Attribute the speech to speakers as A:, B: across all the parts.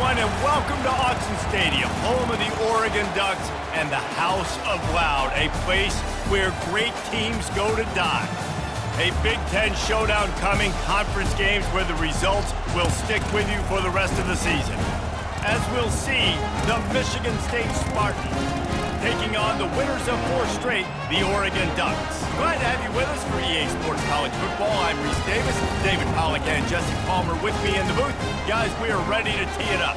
A: everyone, and welcome to Autzen Stadium, home of the Oregon Ducks and the House of Loud, a place where great teams go to die. A Big Ten showdown coming, conference games where the results will stick with you for the rest of the season. As we'll see, the Michigan State Spartans taking on the winners of 4 straight, the Oregon Ducks. Glad to have you with us for EA Sports College Football. I'm Reese Davis, David Pollack and Jesse Palmer with me in the booth. Guys, we are ready to tee it up.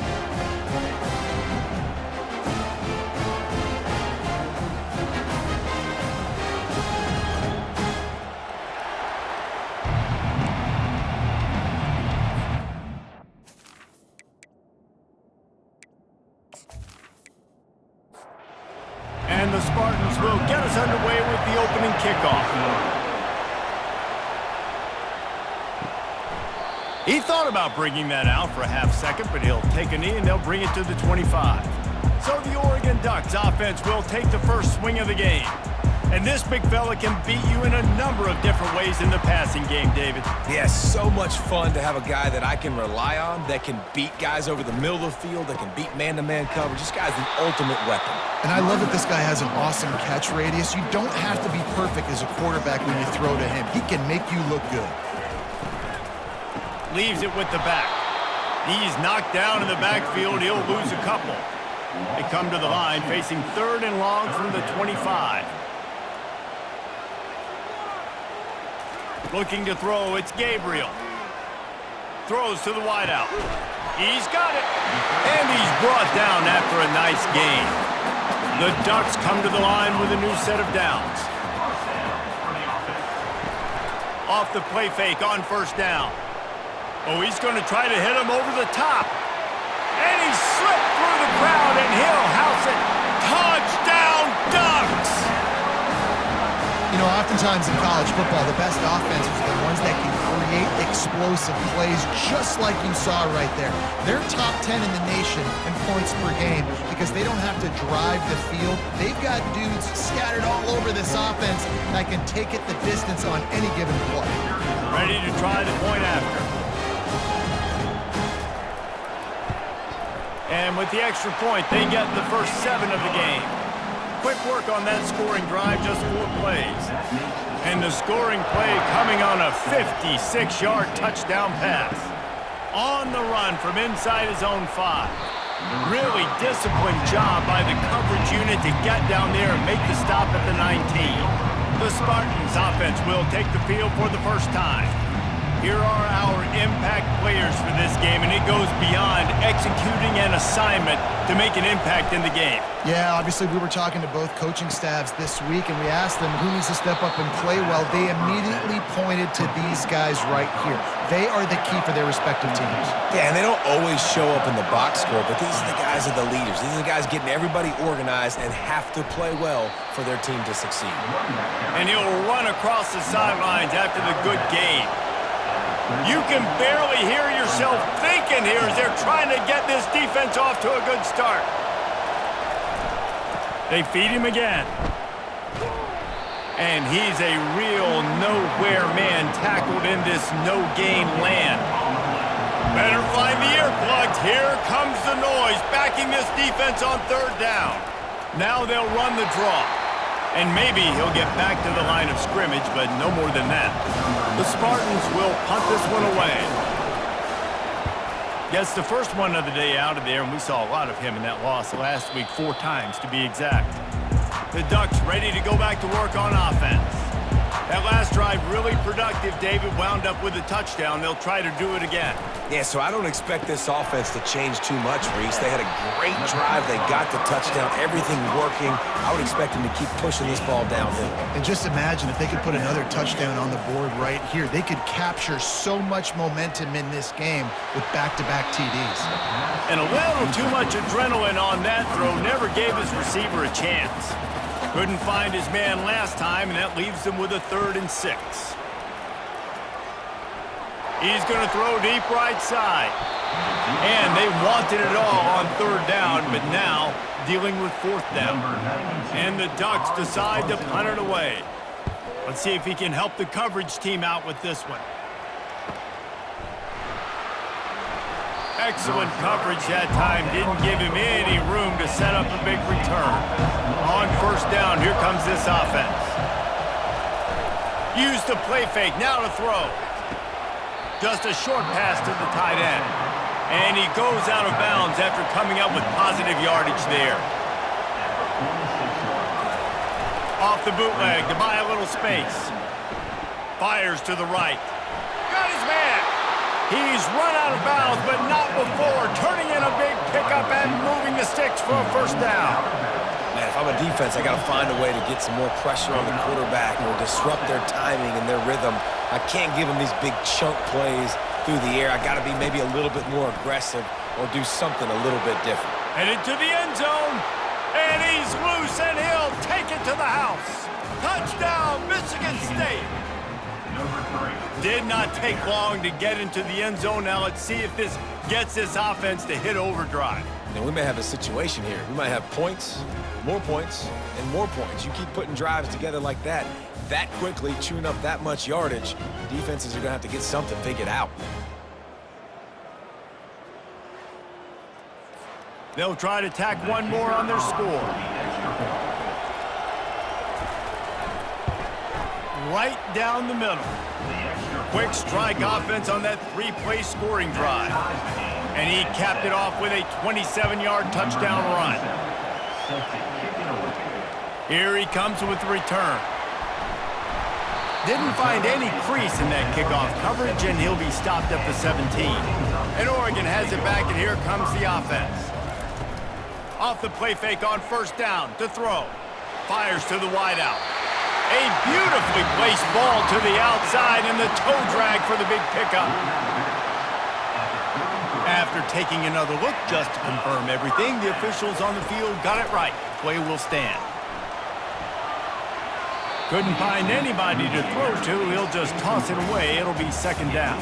A: And the Spartans will get us underway with the opening kickoff. He thought about bringing that out for a half second, but he'll take a knee and they'll bring it to the 25. So the Oregon Ducks offense will take the first swing of the game. And this big fella can beat you in a number of different ways in the passing game, David.
B: Yeah, so much fun to have a guy that I can rely on, that can beat guys over the middle of the field, that can beat man-to-man coverage. This guy's the ultimate weapon.
C: And I love that this guy has an awesome catch radius. You don't have to be perfect as a quarterback when you throw to him. He can make you look good.
A: Leaves it with the back. He's knocked down in the backfield. He'll lose a couple. They come to the line facing 3rd and long from the 25. Looking to throw, it's Gabriel. Throws to the wideout. He's got it. And he's brought down after a nice gain. The Ducks come to the line with a new set of downs. Off the play fake on 1st down. Oh, he's going to try to hit him over the top. And he slipped through the crowd, and he'll house it. Touchdown, Ducks!
C: You know, oftentimes in college football, the best offenses are the ones that can create explosive plays, just like you saw right there. They're top 10 in the nation in points per game because they don't have to drive the field. They've got dudes scattered all over this offense that can take it the distance on any given play.
A: Ready to try the point after. And with the extra point, they get the first 7 of the game. Quick work on that scoring drive, just 4 plays. And the scoring play coming on a 56-yard touchdown pass. On the run from inside his own 5. Really disciplined job by the coverage unit to get down there and make the stop at the 19. The Spartans offense will take the field for the first time. Here are our impact players for this game, and it goes beyond executing an assignment to make an impact in the game.
C: Yeah, obviously we were talking to both coaching staffs this week, and we asked them who needs to step up and play well. They immediately pointed to these guys right here. They are the key for their respective teams.
B: Yeah, and they don't always show up in the box score, but these are the guys that are the leaders. These are the guys getting everybody organized and have to play well for their team to succeed.
A: And he'll run across the sidelines after the good game. You can barely hear yourself thinking here as they're trying to get this defense off to a good start. They feed him again. And he's a real nowhere man tackled in this no-gain land. Better find the earplugs. Here comes the noise, backing this defense on 3rd down. Now they'll run the draw. And maybe he'll get back to the line of scrimmage, but no more than that. The Spartans will punt this one away. Gets the first one of the day out of there, and we saw a lot of him in that loss last week, 4 times to be exact. The Ducks ready to go back to work on offense. That last drive really productive. David wound up with a touchdown. They'll try to do it again.
B: Yeah, so I don't expect this offense to change too much, Reese. They had a great drive. They got the touchdown. Everything working. I would expect them to keep pushing this ball downhill.
C: And just imagine if they could put another touchdown on the board right here. They could capture so much momentum in this game with back-to-back TDs.
A: And a little too much adrenaline on that throw. Never gave his receiver a chance. Couldn't find his man last time, and that leaves them with a 3rd and 6. He's going to throw deep right side. And they wanted it all on 3rd down, but now dealing with 4th down. And the Ducks decide to punt it away. Let's see if he can help the coverage team out with this one. Excellent coverage that time. Didn't give him any room to set up a big return. On first down, here comes this offense. Use the play fake, now to throw. Just a short pass to the tight end. And he goes out of bounds after coming up with positive yardage there. Off the bootleg to buy a little space. Fires to the right. Got his man. He's run out of bounds, but not before turning in a big pickup and moving the sticks for a first down.
B: Man, if I'm a defense, I got to find a way to get some more pressure on the quarterback or disrupt their timing and their rhythm. I can't give them these big chunk plays through the air. I got to be maybe a little bit more aggressive or do something a little bit different.
A: Headed to the end zone, and he's loose, and he'll take it to the house. Touchdown, Michigan State. Did not take long to get into the end zone. Now let's see if this gets this offense to hit overdrive.
B: Now, we may have a situation here. We might have points, and more points. You keep putting drives together like that quickly, chewing up that much yardage, defenses are going to have to get something figured out.
A: They'll try to tack one more on their score. Right down the middle. Quick strike offense on that three-play scoring drive. And he capped it off with a 27-yard touchdown run. Here he comes with the return. Didn't find any crease in that kickoff coverage, and he'll be stopped at the 17. And Oregon has it back, and here comes the offense. Off the play fake on first down to throw. Fires to the wideout. A beautifully placed ball to the outside, and the toe drag for the big pickup. After taking another look just to confirm everything, the officials on the field got it right. Play will stand. Couldn't find anybody to throw to. He'll just toss it away. It'll be second down.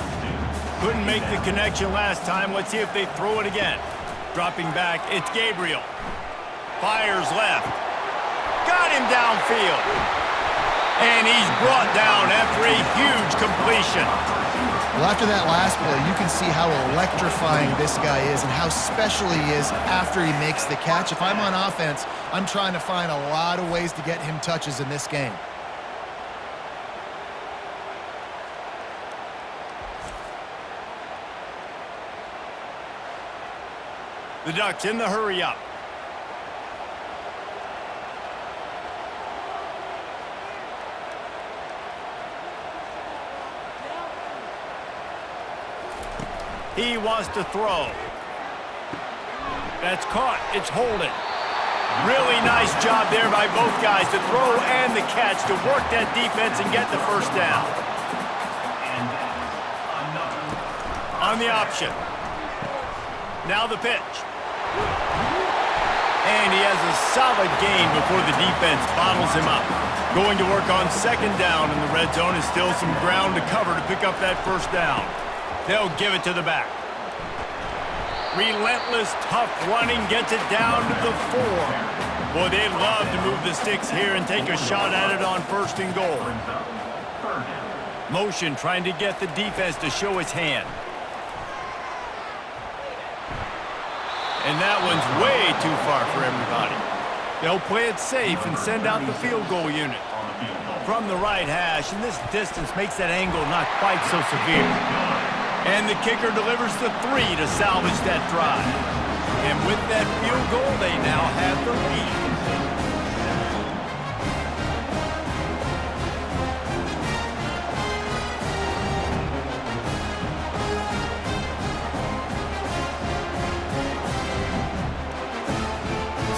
A: Couldn't make the connection last time. Let's see if they throw it again. Dropping back, it's Gabriel. Fires left. Got him downfield. And he's brought down after a huge completion.
C: Well, after that last play, you can see how electrifying this guy is and how special he is after he makes the catch. If I'm on offense, I'm trying to find a lot of ways to get him touches in this game.
A: The Ducks in the hurry-up. He wants to throw. That's caught. It's holding. Really nice job there by both guys to throw and the catch to work that defense and get the first down. On the option. Now the pitch. And he has a solid gain before the defense bottles him up. Going to work on second down in the red zone is still some ground to cover to pick up that first down. They'll give it to the back. Relentless, tough running gets it down to the 4. Boy, they'd love to move the sticks here and take a shot at it on first and goal. Motion trying to get the defense to show its hand. And that one's way too far for everybody. They'll play it safe and send out the field goal unit. From the right hash, and this distance makes that angle not quite so severe. And the kicker delivers the 3 to salvage that drive. And with that field goal, they now have the lead.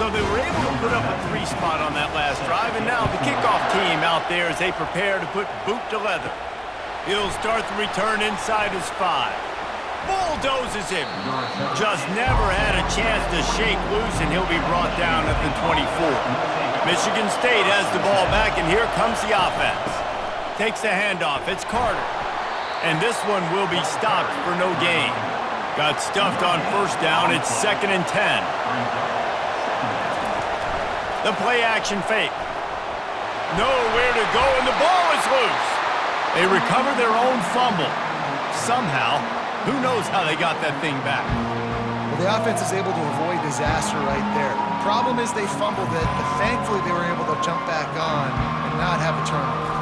A: So they were able to put up a 3 spot on that last drive, and now the kickoff team out there as they prepare to put boot to leather. He'll start the return inside his 5. Bulldozes him. Just never had a chance to shake loose, and he'll be brought down at the 24. Michigan State has the ball back, and here comes the offense. Takes the handoff. It's Carter. And this one will be stopped for no gain. Got stuffed on first down. It's 2nd and 10. The play-action fake. Nowhere to go, and the ball is loose. They recover their own fumble. Somehow, who knows how they got that thing back.
C: the offense is able to avoid disaster right there. Problem is they fumbled it, but thankfully they were able to jump back on and not have a turnover.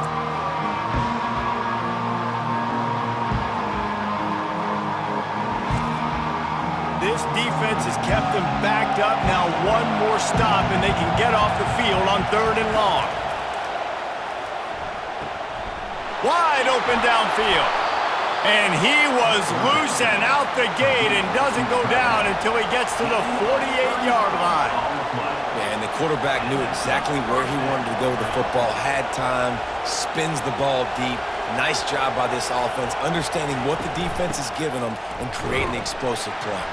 A: This defense has kept them backed up. Now one more stop, and they can get off the field on 3rd and long. Wide open downfield. And he was loose and out the gate and doesn't go down until he gets to the 48-yard line.
B: Yeah, and the quarterback knew exactly where he wanted to go with the football, had time, spins the ball deep. Nice job by this offense, understanding what the defense is giving them and creating the explosive play.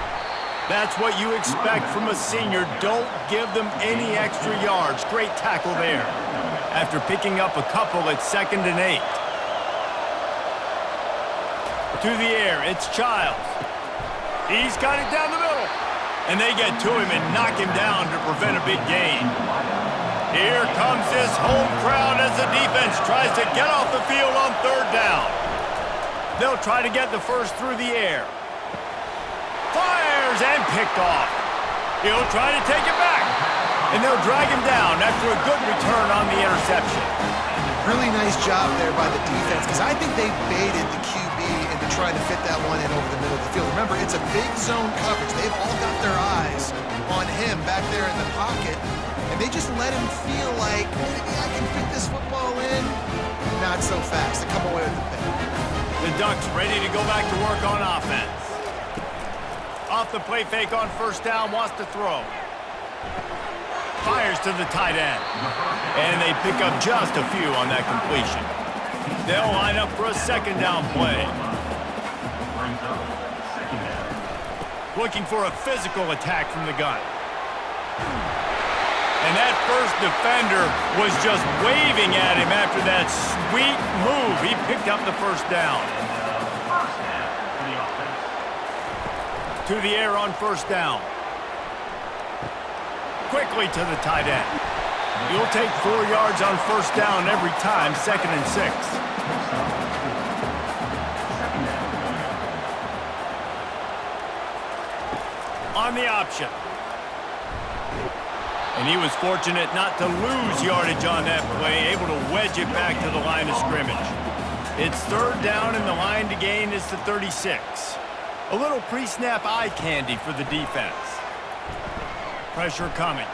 A: That's what you expect from a senior. Don't give them any extra yards. Great tackle there. After picking up a couple at 2nd and 8. To the air, it's Childs. He's got it down the middle. And they get to him and knock him down to prevent a big gain. Here comes this home crowd as the defense tries to get off the field on 3rd down. They'll try to get the first through the air. Fires and picked off. He'll try to take it back. And they'll drag him down after a good return on the interception.
C: Really nice job there by the defense because I think they baited the QB into trying to fit that one in over the middle of the field. Remember, it's a big zone coverage. They've all got their eyes on him back there in the pocket, and they just let him feel like, maybe I can fit this football in. Not so fast. They come away with the pick.
A: The Ducks ready to go back to work on offense. Off the play fake on 1st down, wants to throw. Fires to the tight end. And they pick up just a few on that completion. They'll line up for a 2nd down play. Looking for a physical attack from the gun. And that first defender was just waving at him after that sweet move. He picked up the 1st down. To the air on 1st down. Quickly to the tight end. You'll take 4 yards on 1st down every time, 2nd and 6. On the option. And he was fortunate not to lose yardage on that play, able to wedge it back to the line of scrimmage. It's 3rd down, and the line to gain is the 36. A little pre-snap eye candy for the defense. Pressure coming.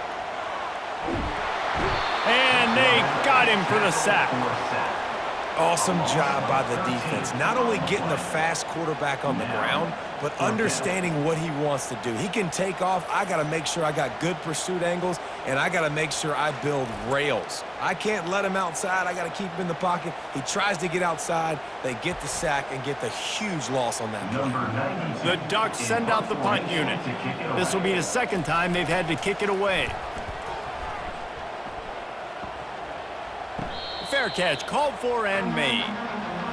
A: And they got him for the sack.
B: Awesome job by the defense. Not only getting the fast quarterback on the ground, but understanding what he wants to do. He can take off. I got to make sure I got good pursuit angles, and I got to make sure I build rails. I can't let him outside. I got to keep him in the pocket. He tries to get outside. They get the sack and get the huge loss on that play.
A: The Ducks send out the punt unit. This will be the 2nd time they've had to kick it away. Fair catch, called for and made.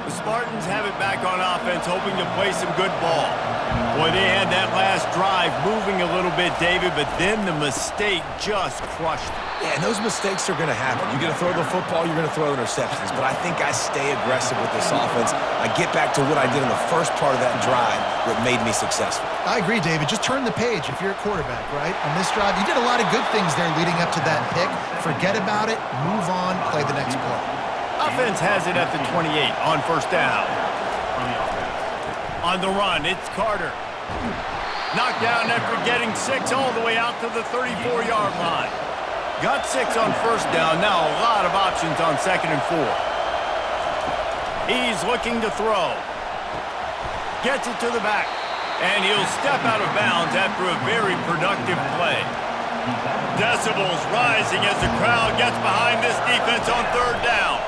A: The Spartans have it back on offense, hoping to play some good ball. Boy, they had that last drive moving a little bit, David, but then the mistake just crushed them.
B: Yeah, and those mistakes are going to happen. You're going to throw the football, you're going to throw interceptions. But I think I stay aggressive with this offense. I get back to what I did in the first part of that drive, what made me successful.
C: I agree, David. Just turn the page if you're a quarterback, right? On this drive, you did a lot of good things there leading up to that pick. Forget about it, move on, play the next play.
A: Offense has it at the 28 on 1st down. On the run, it's Carter. Knocked down after getting 6 all the way out to the 34-yard line. Got 6 on 1st down. Now a lot of options on 2nd and 4. He's looking to throw. Gets it to the back. And he'll step out of bounds after a very productive play. Decibels rising as the crowd gets behind this defense on 3rd down.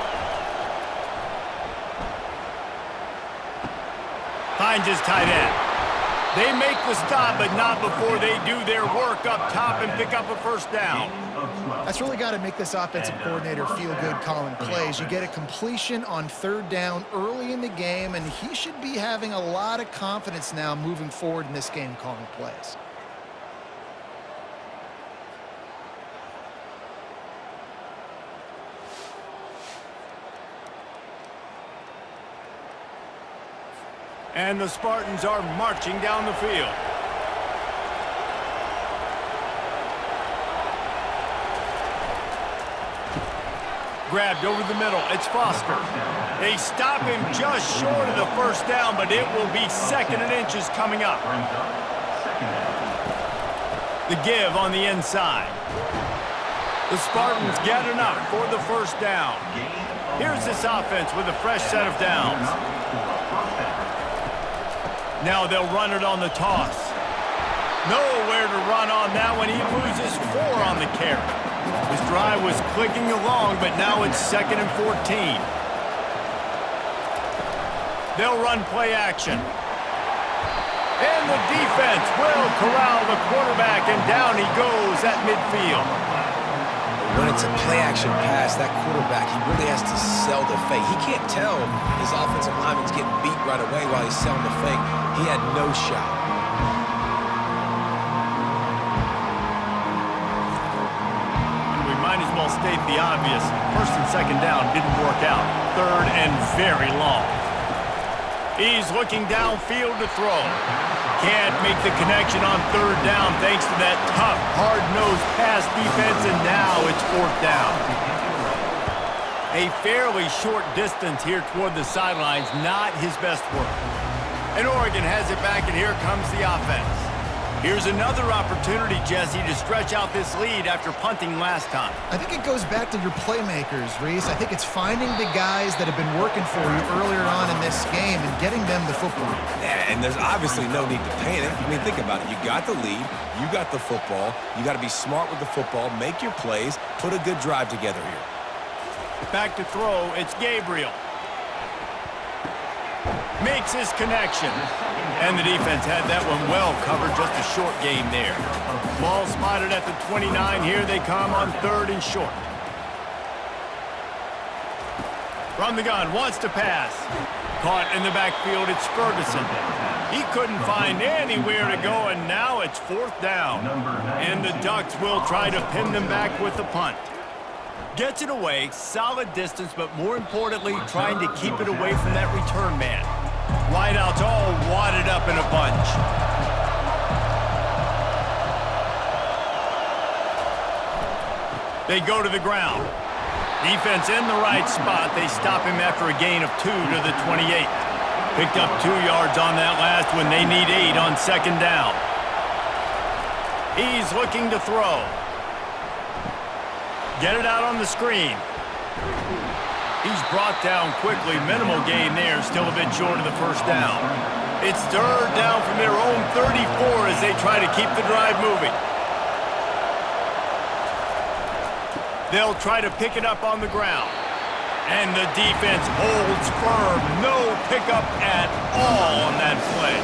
A: Finds his tight end. They make the stop, but not before they do their work up top and pick up a 1st down.
C: That's really got to make this offensive coordinator feel good calling plays. You get a completion on 3rd down early in the game, and he should be having a lot of confidence now moving forward in this game calling plays.
A: And the Spartans are marching down the field. Grabbed over the middle. It's Foster. They stop him just short of the first down, but it will be 2nd and inches coming up. The give on the inside. The Spartans get enough for the first down. Here's this offense with a fresh set of downs. Now they'll run it on the toss. Nowhere to run on that one. He loses 4 on the carry. His drive was clicking along, but now it's 2nd and 14. They'll run play action. And the defense will corral the quarterback, and down he goes at midfield.
B: When it's a play-action pass, that quarterback, he really has to sell the fake. He can't tell his offensive lineman's getting beat right away while he's selling the fake. He had no shot.
A: We might as well state the obvious. 1st and 2nd down didn't work out. 3rd and very long. He's looking downfield to throw. Can't make the connection on 3rd down thanks to that tough, hard-nosed pass defense, and now it's 4th down. A fairly short distance here toward the sidelines, not his best work. And Oregon has it back, and here comes the offense. Here's another opportunity, Jesse, to stretch out this lead after punting last time.
C: I think it goes back to your playmakers, Reese. I think it's finding the guys that have been working for you earlier on in this game and getting them the football.
B: Yeah, and there's obviously no need to panic. I mean, think about it. You got the lead. You got the football. You got to be smart with the football, make your plays, put a good drive together here.
A: Back to throw. It's Gabriel. Makes his connection. And the defense had that one well covered, just a short game there. Ball spotted at the 29. Here they come on 3rd and short. From the gun, wants to pass. Caught in the backfield, it's Ferguson. He couldn't find anywhere to go, and now it's 4th down. And the Ducks will try to pin them back with the punt. Gets it away, solid distance, but more importantly, trying to keep it away from that return man. Wideouts all wadded up in a bunch. They go to the ground. Defense in the right spot. They stop him after a gain of 2 to the 28. Picked up 2 yards on that last one. They need 8 on 2nd down. He's looking to throw. Get it out on the screen. He's brought down quickly. Minimal gain there. Still a bit short of the first down. It's 3rd down from their own 34 as they try to keep the drive moving. They'll try to pick it up on the ground. And the defense holds firm. No pickup at all on that play.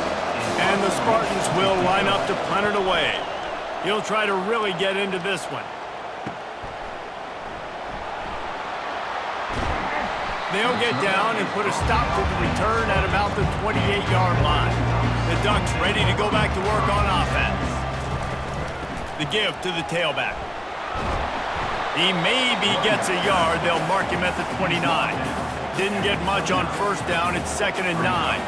A: And the Spartans will line up to punt it away. He'll try to really get into this one. They'll get down and put a stop to the return at about the 28-yard line. The Ducks ready to go back to work on offense. The give to the tailback. He maybe gets a yard. They'll mark him at the 29. Didn't get much on 1st down. It's 2nd and 9.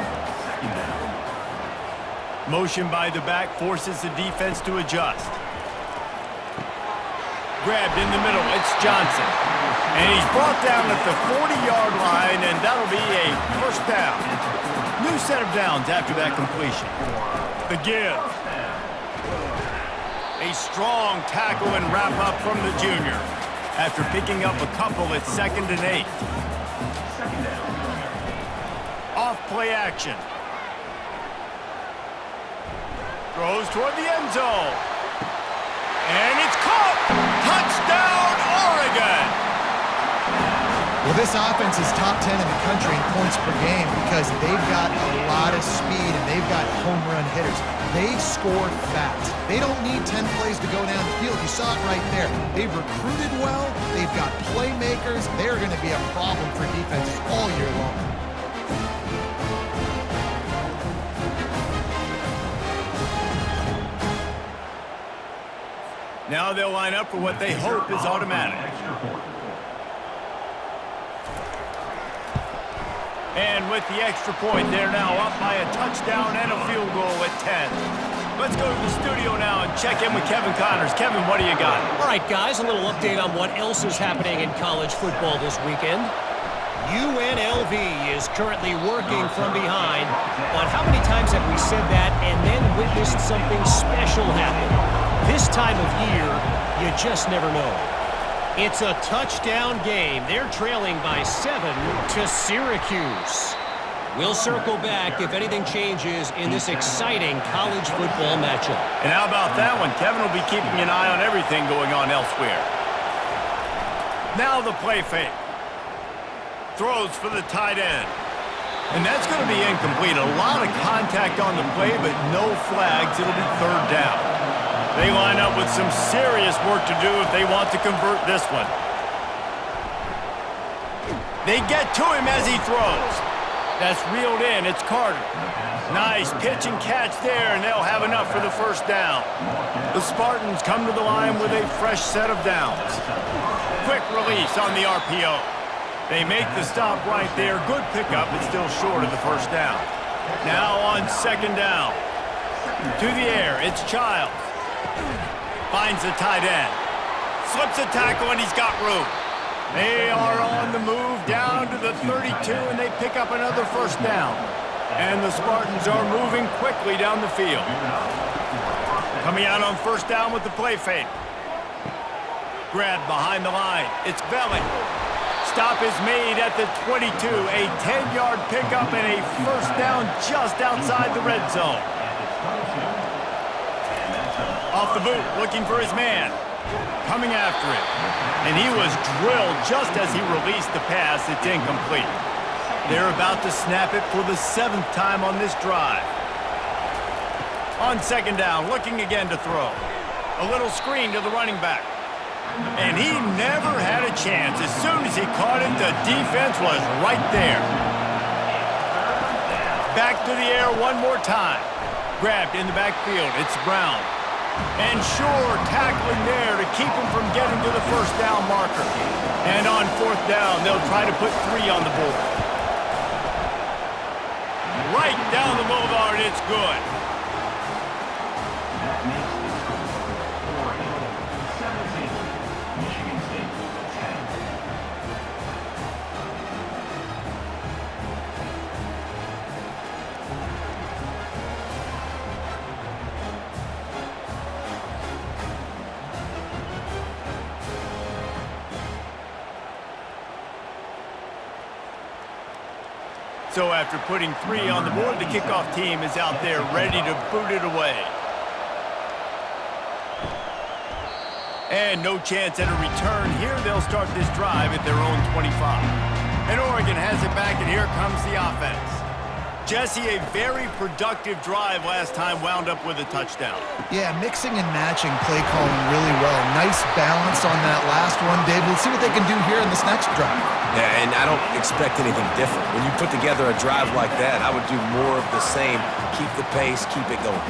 A: Motion by the back forces the defense to adjust. Grabbed in the middle. It's Johnson. And he's brought down at the 40-yard line, and that'll be a 1st down. New set of downs after that completion. The give. A strong tackle and wrap-up from the junior. After picking up a couple, it's 2nd and 8. Off play action. Throws toward the end zone. And it's caught! Touchdown, Oregon!
C: Well, this offense is top 10 in the country in points per game because they've got a lot of speed and they've got home run hitters. They score fast. They don't need 10 plays to go down the field. You saw it right there. They've recruited well. They've got playmakers. They're going to be a problem for defenses all year long.
A: Now they'll line up for what they hope is automatic. And with the extra point, they're now up by a touchdown and a field goal at 10. Let's go to the studio now and check in with Kevin Connors. Kevin, what do you got?
D: All right, guys, a little update on what else is happening in college football this weekend. UNLV is currently working from behind, but how many times have we said that and then witnessed something special happen? This time of year, you just never know. It's a touchdown game. They're trailing by 7 to Syracuse. We'll circle back if anything changes in this exciting college football matchup.
A: And how about that one? Kevin will be keeping an eye on everything going on elsewhere. Now the play fake. Throws for the tight end. And that's going to be incomplete. A lot of contact on the play, but no flags. It'll be third down. They line up with some serious work to do if they want to convert this one. They get to him as he throws. That's reeled in. It's Carter. Nice pitch and catch there, and they'll have enough for the first down. The Spartans come to the line with a fresh set of downs. Quick release on the RPO. They make the stop right there. Good pickup, but still short of the first down. Now on second down. To the air, it's Childs. Finds the tight end. Slips a tackle, and he's got room. They are on the move down to the 32, and they pick up another first down. And the Spartans are moving quickly down the field. Coming out on first down with the play fake. Grab behind the line. It's Belly. Stop is made at the 22. A 10-yard pickup and a first down just outside the red zone. Off the boot, looking for his man. Coming after it. And he was drilled just as he released the pass. It's incomplete. They're about to snap it for the 7th time on this drive. On second down, looking again to throw. A little screen to the running back. And he never had a chance. As soon as he caught it, the defense was right there. Back to the air one more time. Grabbed in the backfield. It's Brown. And sure, tackling there to keep him from getting to the first down marker. And on fourth down, they'll try to put 3 on the board. Right down the boulevard, it's good. So after putting 3 on the board, the kickoff team is out there ready to boot it away. And no chance at a return here. They'll start this drive at their own 25. And Oregon has it back, and here comes the offense. Jesse, a very productive drive last time, wound up with a touchdown.
C: Yeah, mixing and matching play calling really well. Nice balance on that last one, Dave. Let's see what they can do here in this next drive.
B: Yeah, and I don't expect anything different. When you put together a drive like that, I would do more of the same. Keep the pace, keep it going.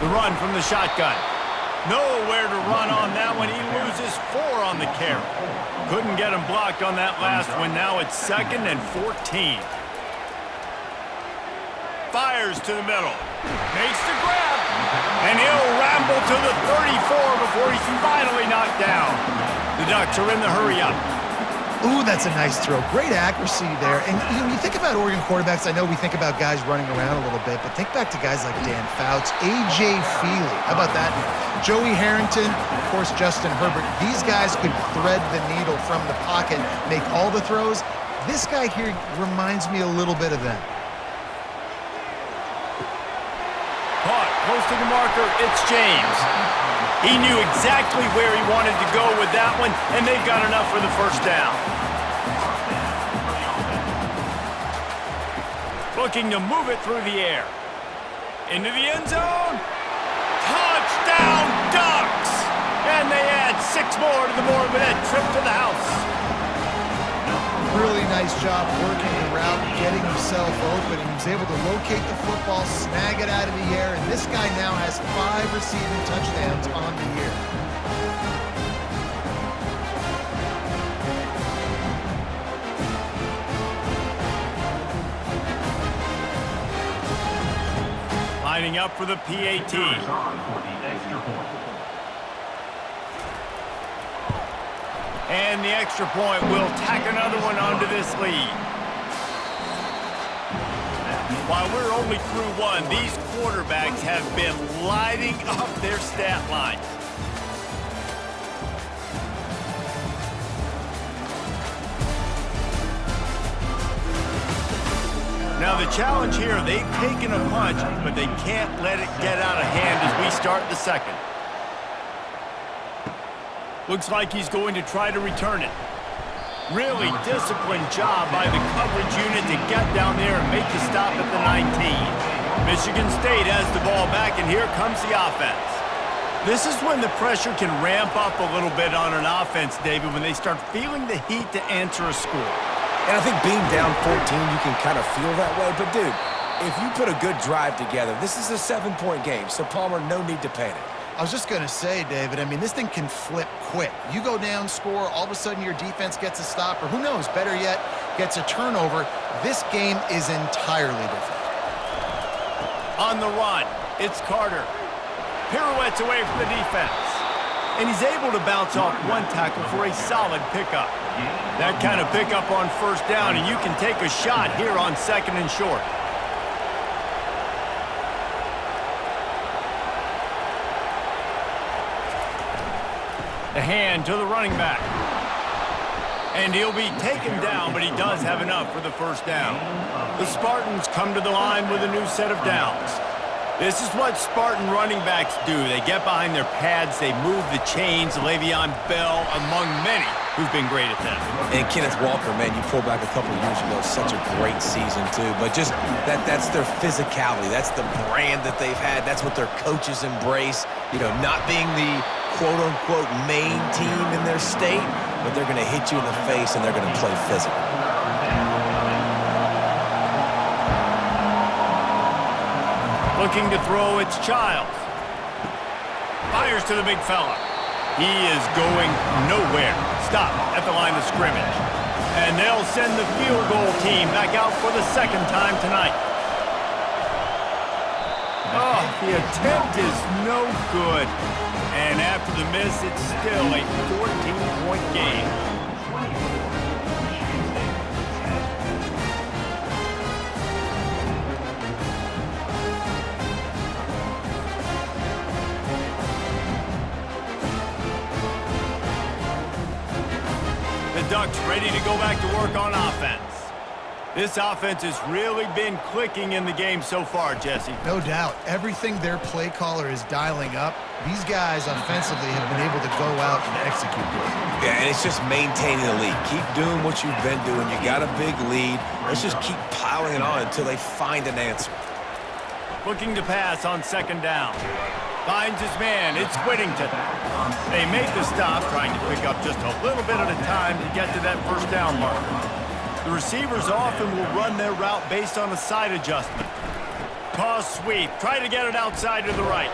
A: The run from the shotgun. Nowhere to run on that one. He loses 4 on the carry. Couldn't get him blocked on that last one. Now it's 2nd and 14. Fires to the middle. Makes the grab. And he'll ramble to the 34 before he's finally knocked down. The Ducks are in the hurry-up.
C: Ooh, that's a nice throw. Great accuracy there. And you think about Oregon quarterbacks, I know we think about guys running around a little bit, but think back to guys like Dan Fouts, A.J. Feely. How about that? Joey Harrington, of course, Justin Herbert. These guys could thread the needle from the pocket, make all the throws. This guy here reminds me a little bit of them.
A: Caught close to the marker, it's James. He knew exactly where he wanted to go with that one, and they've got enough for the first down. Looking to move it through the air. Into the end zone. Touchdown, Ducks! And they add 6 more to the board with that trip to the house.
C: Really nice job working the route, getting himself open, and he was able to locate the football, snag it out of the air, and this guy now has 5 receiving touchdowns on the year.
A: Lining up for the PAT. And the extra point will tack another one onto this lead. While we're only through one, these quarterbacks have been lighting up their stat lines. Now the challenge here, they've taken a punch, but they can't let it get out of hand as we start the second. Looks like he's going to try to return it. Really disciplined job by the coverage unit to get down there and make the stop at the 19. Michigan State has the ball back, and here comes the offense. This is when the pressure can ramp up a little bit on an offense, David, when they start feeling the heat to answer a score.
B: And I think being down 14, you can kind of feel that way. But, dude, if you put a good drive together, this is a 7-point game. So, Palmer, no need to panic.
C: I was just going to say, David, I mean, this thing can flip quick. You go down, score, all of a sudden your defense gets a stop, or who knows, better yet, gets a turnover. This game is entirely different.
A: On the run, it's Carter. Pirouettes away from the defense. And he's able to bounce off one tackle for a solid pickup. That kind of pickup on first down, and you can take a shot here on second and short. The hand to the running back. And he'll be taken down, but he does have enough for the first down. The Spartans come to the line with a new set of downs. This is what Spartan running backs do. They get behind their pads, they move the chains. Le'Veon Bell, among many, who've been great at that.
B: And Kenneth Walker, man, you pull back a couple of years ago, such a great season, too. But just that's their physicality. That's the brand that they've had. That's what their coaches embrace. You know, not being the quote-unquote main team in their state, but they're going to hit you in the face and they're going to play physical.
A: Looking to throw, it's Childs. Fires to the big fella. He is going nowhere. Stop at the line of scrimmage. And they'll send the field goal team back out for the second time tonight. Oh, the attempt is no good. And after the miss, it's still a 14-point game. The Ducks ready to go back to work on offense. This offense has really been clicking in the game so far, Jesse.
C: No doubt. Everything their play caller is dialing up, these guys offensively have been able to go out and execute.
B: Yeah, and it's just maintaining the lead. Keep doing what you've been doing. You got a big lead. Let's just keep piling it on until they find an answer.
A: Looking to pass on second down. Finds his man. It's Whittington. They make the stop, trying to pick up just a little bit at a time to get to that first down marker. The receivers often will run their route based on a side adjustment. Toss sweep. Try to get it outside to the right.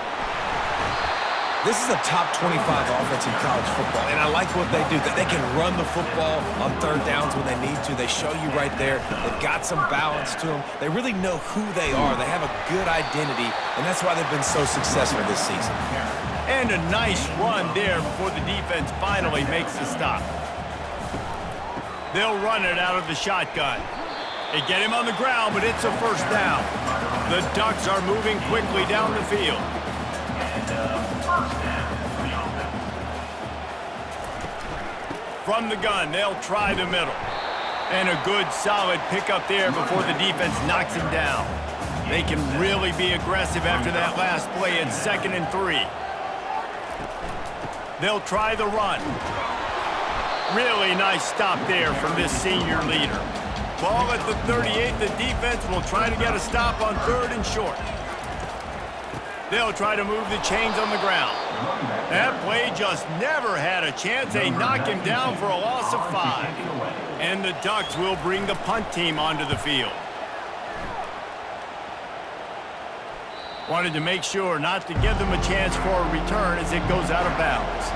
B: This is a top 25 offense in college football, and I like what they do. They can run the football on third downs when they need to. They show you right there. They've got some balance to them. They really know who they are. They have a good identity, and that's why they've been so successful this season.
A: And a nice run there before the defense finally makes the stop. They'll run it out of the shotgun. They get him on the ground, but it's a first down. The Ducks are moving quickly down the field. From the gun, they'll try the middle. And a good, solid pickup there before the defense knocks him down. They can really be aggressive after that last play. It's 2nd and 3. They'll try the run. Really nice stop there from this senior leader. Ball at the 38. The defense will try to get a stop on 3rd and short. They'll try to move the chains on the ground. That play just never had a chance. They knock him down for a loss of 5. And the Ducks will bring the punt team onto the field. Wanted to make sure not to give them a chance for a return as it goes out of bounds.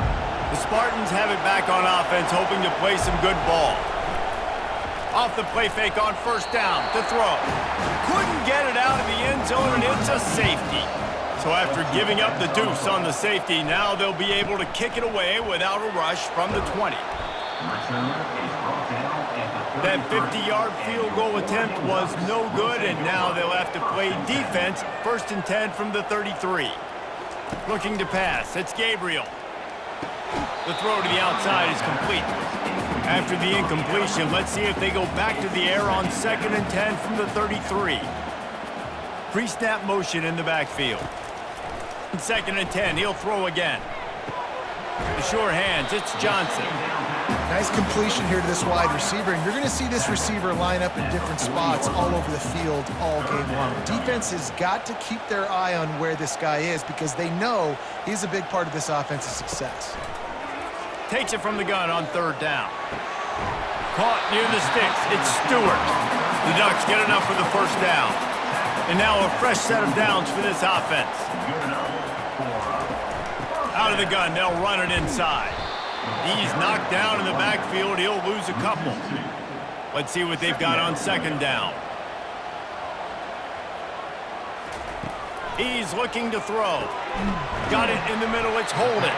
A: The Spartans have it back on offense, hoping to play some good ball. Off the play fake on first down to throw. Couldn't get it out of the end zone, and it's a safety. So after giving up the deuce on the safety, now they'll be able to kick it away without a rush from the 20. That 50-yard field goal attempt was no good, and now they'll have to play defense, 1st and 10 from the 33. Looking to pass, it's Gabriel. The throw to the outside is complete. After the incompletion, let's see if they go back to the air on 2nd and 10 from the 33. Pre-snap motion in the backfield. 2nd and 10, he'll throw again. The sure hands, it's Johnson.
C: Nice completion here to this wide receiver, and you're going to see this receiver line up in different spots all over the field all game long. Defense has got to keep their eye on where this guy is because they know he's a big part of this offense's success.
A: Takes it from the gun on 3rd down. Caught near the sticks. It's Stewart. The Ducks get enough for the 1st down. And now a fresh set of downs for this offense. Out of the gun, they'll run it inside. He's knocked down in the backfield. He'll lose a couple. Let's see what they've got on 2nd down. He's looking to throw. Got it in the middle. It's Holden.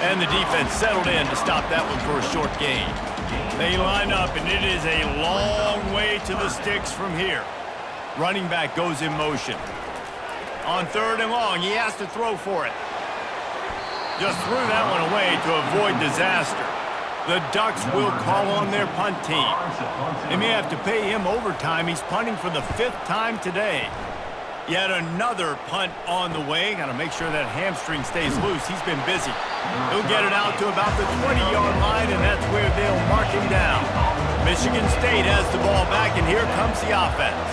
A: And the defense settled in to stop that one for a short gain. They line up, and it is a long way to the sticks from here. Running back goes in motion. On 3rd and long, he has to throw for it. Just threw that one away to avoid disaster. The Ducks will call on their punt team. They may have to pay him overtime. He's punting for the 5th time today. Yet another punt on the way. Got to make sure that hamstring stays loose. He's been busy. He'll get it out to about the 20-yard line, and that's where they'll mark him down. Michigan State has the ball back, and here comes the offense.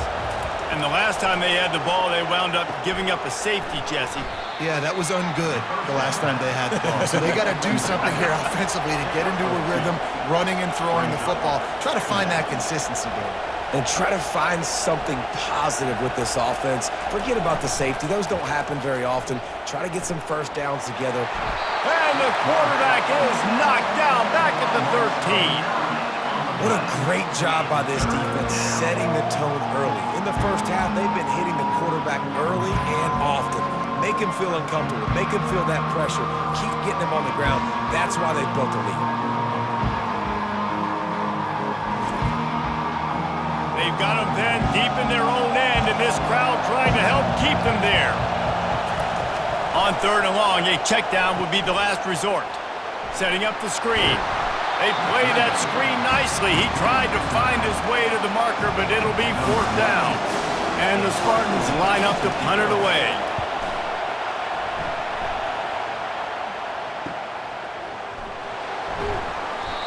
A: And the last time they had the ball, they wound up giving up a safety, Jesse.
C: Yeah, that was ungood the last time they had the ball. So they got to do something here offensively to get into a rhythm, running and throwing the football. Try to find that consistency, David.
B: And try to find something positive with this offense. Forget about the safety. Those don't happen very often. Try to get some 1st downs together.
A: And the quarterback is knocked down back at the 13.
B: What a great job by this defense setting the tone early. In the 1st half, they've been hitting the quarterback early and often. Make him feel uncomfortable. Make him feel that pressure. Keep getting him on the ground. That's why they built the lead.
A: They've got them then deep in their own end, and this crowd trying to help keep them there. On 3rd and long, a check down would be the last resort. Setting up the screen. They play that screen nicely. He tried to find his way to the marker, but it'll be 4th down. And the Spartans line up to punt it away.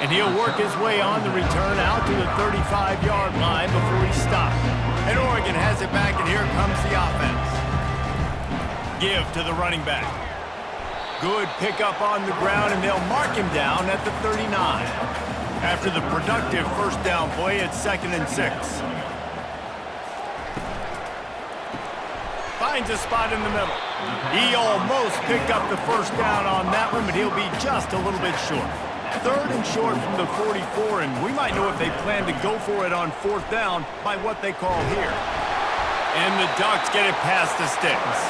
A: And he'll work his way on the return out to the 35-yard line before he stopped. And Oregon has it back, and here comes the offense. Give to the running back. Good pickup on the ground, and they'll mark him down at the 39. After the productive 1st down play, it's 2nd and 6. Finds a spot in the middle. He almost picked up the 1st down on that one, but he'll be just a little bit short. 3rd and short from the 44, and we might know if they plan to go for it on 4th down by what they call here. And the Ducks get it past the sticks.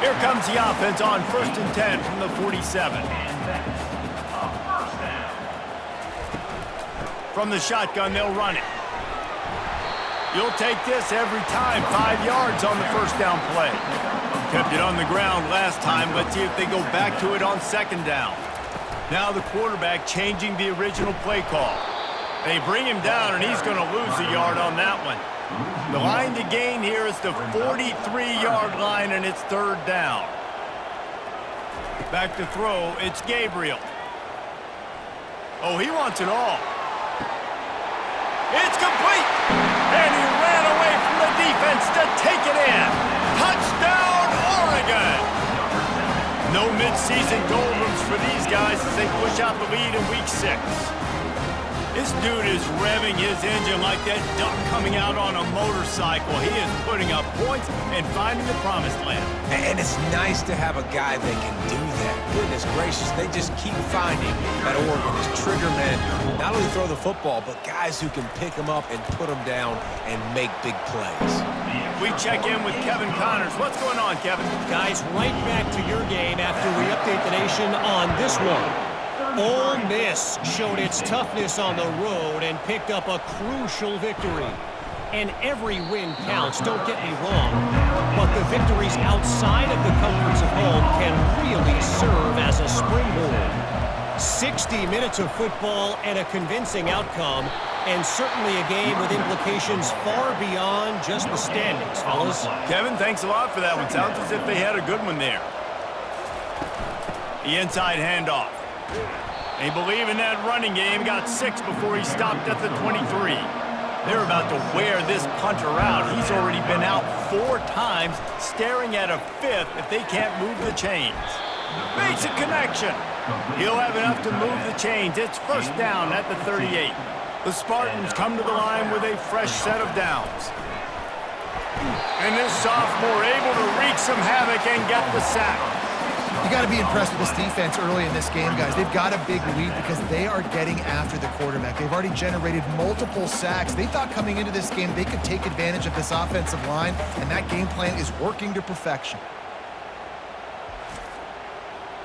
A: Here comes the offense on 1st and 10 from the 47. From the shotgun, they'll run it. You'll take this every time. 5 yards on the 1st down play. Kept it on the ground last time. Let's see if they go back to it on 2nd down. Now the quarterback changing the original play call. They bring him down, and he's going to lose a yard on that one. The line to gain here is the 43-yard line, and it's 3rd down. Back to throw, it's Gabriel. Oh, he wants it all. It's complete! And he ran away from the defense to take it in. Touchdown, Oregon! No midseason doldrums for these guys as they push out the lead in Week 6. This dude is revving his engine like that duck coming out on a motorcycle. He is putting up points and finding the promised land.
B: And it's nice to have a guy that can do that. Goodness gracious, they just keep finding at Oregon as trigger men, not only throw the football, but guys who can pick them up and put them down and make big plays.
A: We check in with Kevin Connors. What's going on, Kevin?
D: Guys, right back to your game after we update the nation on this one. Ole Miss showed its toughness on the road and picked up a crucial victory. And every win counts, don't get me wrong, but the victories outside of the comforts of home can really serve as a springboard. 60 minutes of football and a convincing outcome, and certainly a game with implications far beyond just the standings, fellas.
A: Kevin, thanks a lot for that one. Sounds as if they had a good one there. The inside handoff. They believe in that running game. Got 6 before he stopped at the 23. They're about to wear this punter out. He's already been out 4 times, staring at a 5th if they can't move the chains. Makes a connection. He'll have enough to move the chains. It's first down at the 38. The Spartans come to the line with a fresh set of downs. And this sophomore able to wreak some havoc and get the sack.
C: You got to be impressed with this defense early in this game, guys. They've got a big lead because they are getting after the quarterback. They've already generated multiple sacks. They thought coming into this game they could take advantage of this offensive line, and that game plan is working to perfection.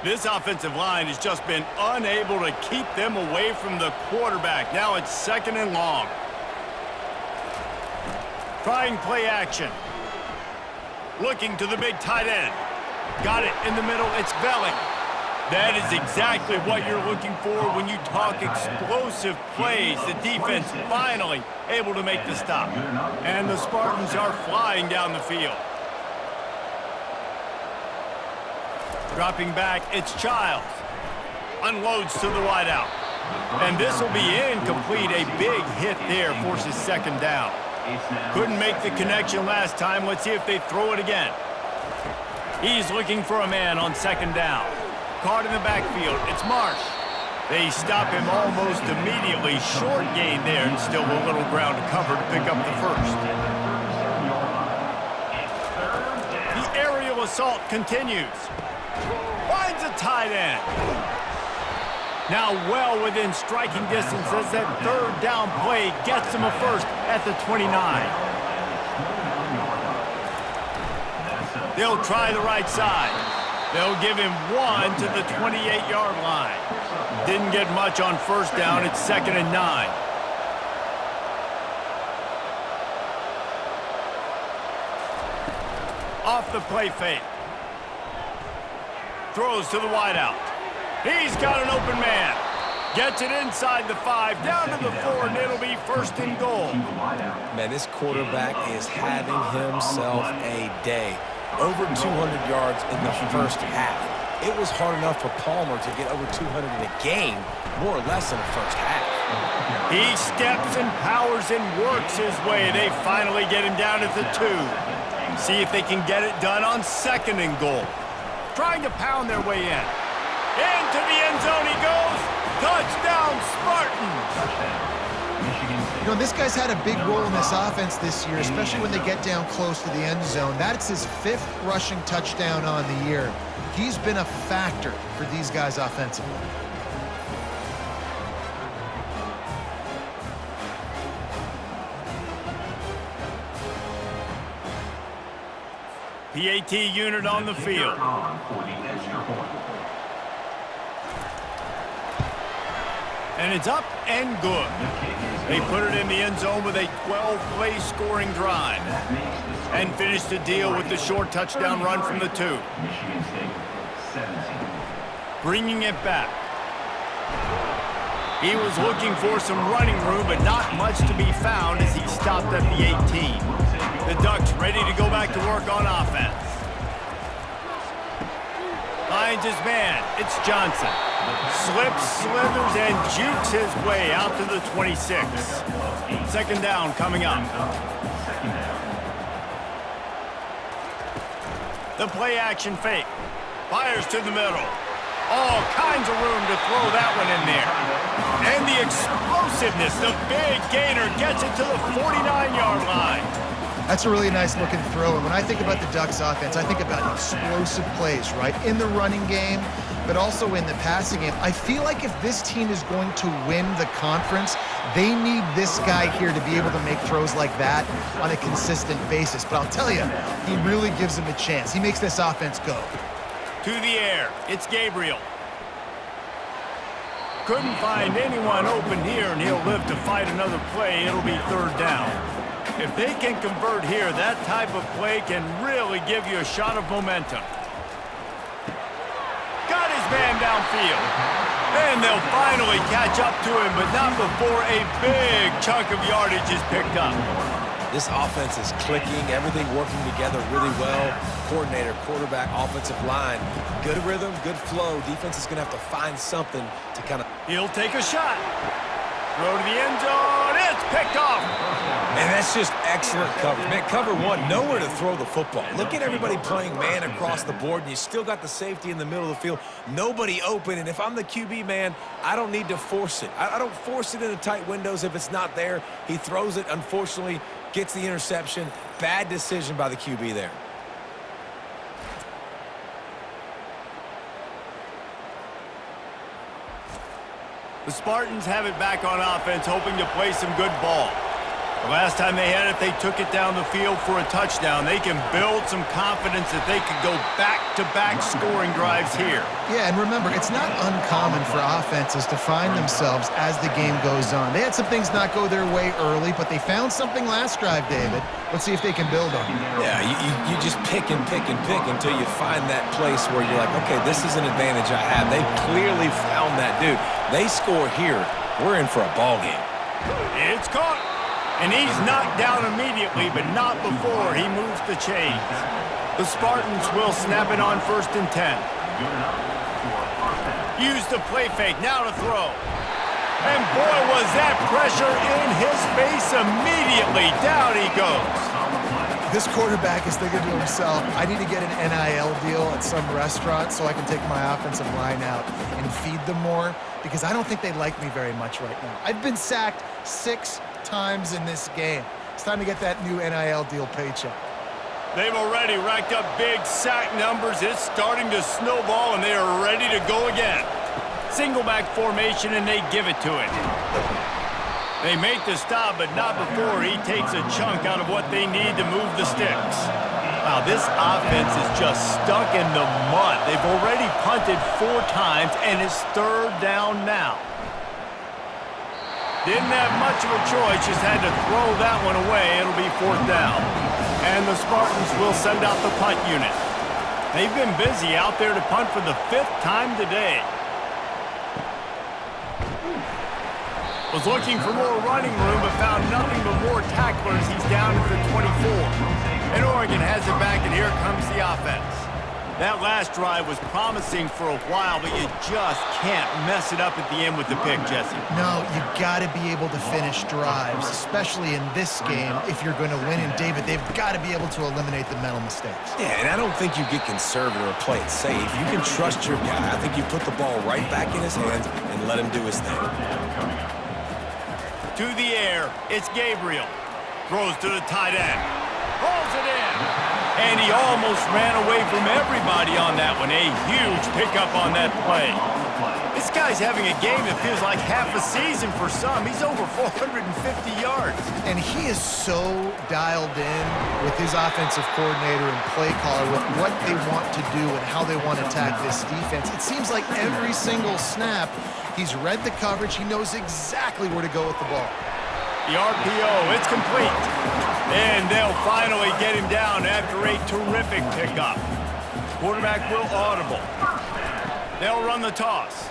A: This offensive line has just been unable to keep them away from the quarterback. Now it's 2nd and long. Trying play action. Looking to the big tight end. Got it in the middle. It's Belling. That is exactly what you're looking for when you talk explosive plays. The defense finally able to make the stop. And the Spartans are flying down the field. Dropping back, it's Childs. Unloads to the wideout. And this will be incomplete. A big hit there forces 2nd down. Couldn't make the connection last time. Let's see if they throw it again. He's looking for a man on 2nd down. Caught in the backfield. It's Marsh. They stop him almost immediately. Short gain there and still a little ground to cover to pick up the first. The aerial assault continues. Finds a tight end. Now well within striking distance as that 3rd down play gets him a first at the 29. They'll try the right side. They'll give him 1 to the 28-yard line. Didn't get much on 1st down. It's 2nd and 9. Off the play fake. Throws to the wideout. He's got an open man. Gets it inside the 5, down to the 4, and it'll be 1st and goal.
B: Man, this quarterback is having himself a day. Over 200 yards in the first half. It was hard enough for Palmer to get over 200 in a game, more or less in the first half.
A: He steps and powers and works his way. They finally get him down at the 2. See if they can get it done on 2nd and goal. Trying to pound their way in. Into the end zone he goes. Touchdown, Spartans!
C: You know, this guy's had a big role in this offense this year, especially when they get down close to the end zone. That's his 5th rushing touchdown on the year. He's been a factor for these guys offensively.
A: PAT unit on the field. And it's up and good. They put it in the end zone with a 12-play scoring drive. And finish the deal with the short touchdown run from the 2. Bringing it back. He was looking for some running room, but not much to be found as he stopped at the 18. The Ducks ready to go back to work on offense. Finds his man. It's Johnson. Slips, slithers, and jukes his way out to the 26. 2nd down coming up. The play action fake. Fires to the middle. All kinds of room to throw that one in there. And the explosiveness, the big gainer gets it to the 49-yard line.
C: That's a really nice looking throw. And when I think about the Ducks offense, I think about explosive plays, right? In the running game, but also in the passing game. I feel like if this team is going to win the conference, they need this guy here to be able to make throws like that on a consistent basis. But I'll tell you, he really gives them a chance. He makes this offense go.
A: To the air, it's Gabriel. Couldn't find anyone open here, and he'll live to fight another play. It'll be third down. If they can convert here, that type of play can really give you a shot of momentum. Got his man downfield. And they'll finally catch up to him, but not before a big chunk of yardage is picked up.
B: This offense is clicking, everything working together really well. Coordinator, quarterback, offensive line. Good rhythm, good flow. Defense is going to have to find something to kind of...
A: He'll take a shot. Throw to the end zone. It's picked off.
B: And that's just excellent coverage. Man, cover one, nowhere to throw the football. Look at everybody playing man across the board, and you still got the safety in the middle of the field. Nobody open, and if I'm the QB, man, I don't need to force it. I don't force it into tight windows if it's not there. He throws it, unfortunately, gets the interception. Bad decision by the QB there.
A: The Spartans have it back on offense, hoping to play some good ball. The last time they had it, they took it down the field for a touchdown. They can build some confidence that they could go back-to-back scoring drives here.
C: Yeah, and remember, it's not uncommon for offenses to find themselves as the game goes on. They had some things not go their way early, but they found something last drive, David. Let's see if they can build on it.
B: Yeah, you just pick and pick and pick until you find that place where you're like, okay, this is an advantage I have. They clearly found that, dude. They score here, we're in for a ball game.
A: It's caught. And he's knocked down immediately, but not before he moves the chains. The Spartans will snap it on 1st and 10. Use the play fake, now to throw. And boy, was that pressure in his face immediately. Down he goes.
C: This quarterback is thinking to himself, I need to get an NIL deal at some restaurant so I can take my offensive line out and feed them more, because I don't think they like me very much right now. I've been sacked 6 times in this game. It's time to get that new NIL deal paycheck.
A: They've already racked up big sack numbers. It's starting to snowball, and they are ready to go again. Single back formation, and they give it to him. They make the stop, but not before he takes a chunk out of what they need to move the sticks. Wow, this offense is just stuck in the mud. They've already punted 4 times, and it's third down now. Didn't have much of a choice, just had to throw that one away. It'll be 4th down. And the Spartans will send out the punt unit. They've been busy out there to punt for the 5th time today. Was looking for more running room, but found nothing but more tacklers. He's down at the 24. And Oregon has it back, and here comes the offense. That last drive was promising for a while, but you just can't mess it up at the end with the pick, Jesse.
C: No, you got to be able to finish drives, especially in this game if you're going to win. And David, they've got to be able to eliminate the mental mistakes.
B: Yeah, and I don't think you get conservative or play it safe. You can trust your guy. I think you put the ball right back in his hands and let him do his thing.
A: To the air, it's Gabriel. Throws to the tight end. Rolls it in. And he almost ran away from everybody on that one. A huge pickup on that play. This guy's having a game that feels like half a season for some. He's over 450 yards.
C: And he is so dialed in with his offensive coordinator and play caller with what they want to do and how they want to attack this defense. It seems like every single snap, he's read the coverage. He knows exactly where to go with the ball.
A: The RPO, it's complete. And they'll finally get him down after a terrific pickup. Quarterback will audible. They'll run the toss.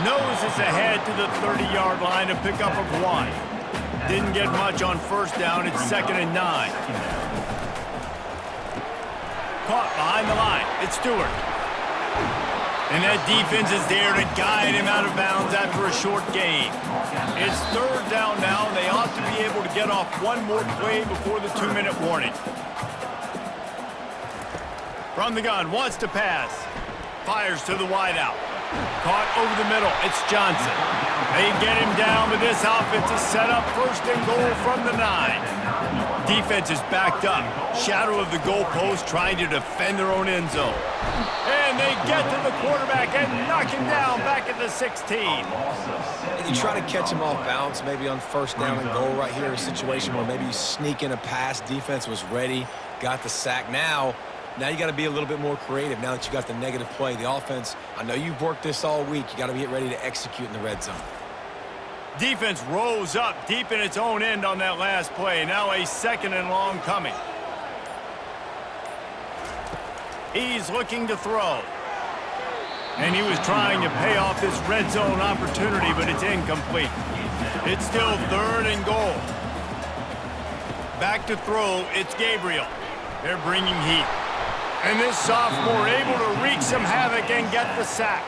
A: Noses ahead to the 30-yard line, a pickup of 1. Didn't get much on 1st down. It's 2nd and 9. Caught behind the line. It's Stewart. And that defense is there to guide him out of bounds after a short gain. It's 3rd down now, and they ought to be able to get off one more play before the 2-minute warning. From the gun, wants to pass. fires to the wideout. Caught over the middle. It's Johnson. They get him down, but this offense is set up first and goal from the 9. Defense is backed up. Shadow of the goalpost trying to defend their own end zone. And they get to the quarterback and knock him down back at the 16.
B: And you try to catch him off balance, maybe on first down and goal right here, a situation where maybe you sneak in a pass. Defense was ready, got the sack. Now you got to be a little bit more creative now that you got the negative play. The offense, I know you've worked this all week. You got to get ready to execute in the red zone.
A: Defense rose up deep in its own end on that last play. Now a 2nd and long coming. He's looking to throw. And he was trying to pay off this red zone opportunity, but it's incomplete. It's still 3rd and goal. Back to throw, it's Gabriel. They're bringing heat. And this sophomore able to wreak some havoc and get the sack.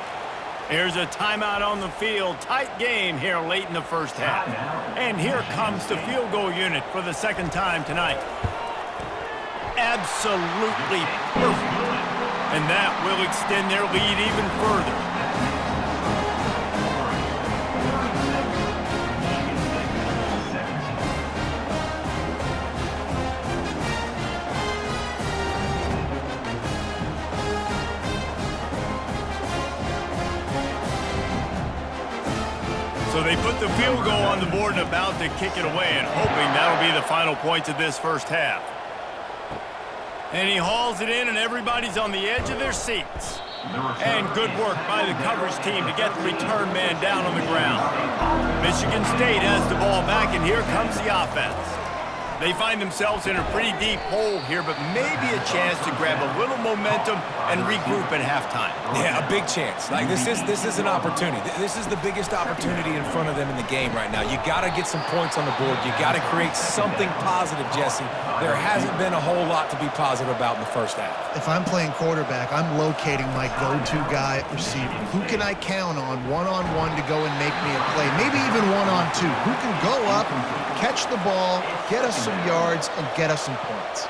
A: There's a timeout on the field. Tight game here late in the first half. And here comes the field goal unit for the 2nd time tonight. Absolutely perfect. And that will extend their lead even further. So they put the field goal on the board and about to kick it away, and hoping that'll be the final points of this first half. And he hauls it in, and everybody's on the edge of their seats. And good work by the coverage team to get the return man down on the ground. Michigan State has the ball back, and here comes the offense. They find themselves in a pretty deep hole here, but maybe a chance to grab a little momentum and regroup at halftime.
B: Yeah, a big chance. Like this is an opportunity. This is the biggest opportunity in front of them in the game right now. You got to get some points on the board. You got to create something positive, Jesse. There hasn't been a whole lot to be positive about in the first half.
C: If I'm playing quarterback, I'm locating my go-to guy at receiver. Who can I count on one-on-one to go and make me a play? Maybe even one-on-two. Who can go up, catch the ball, get us some yards, and get us some points?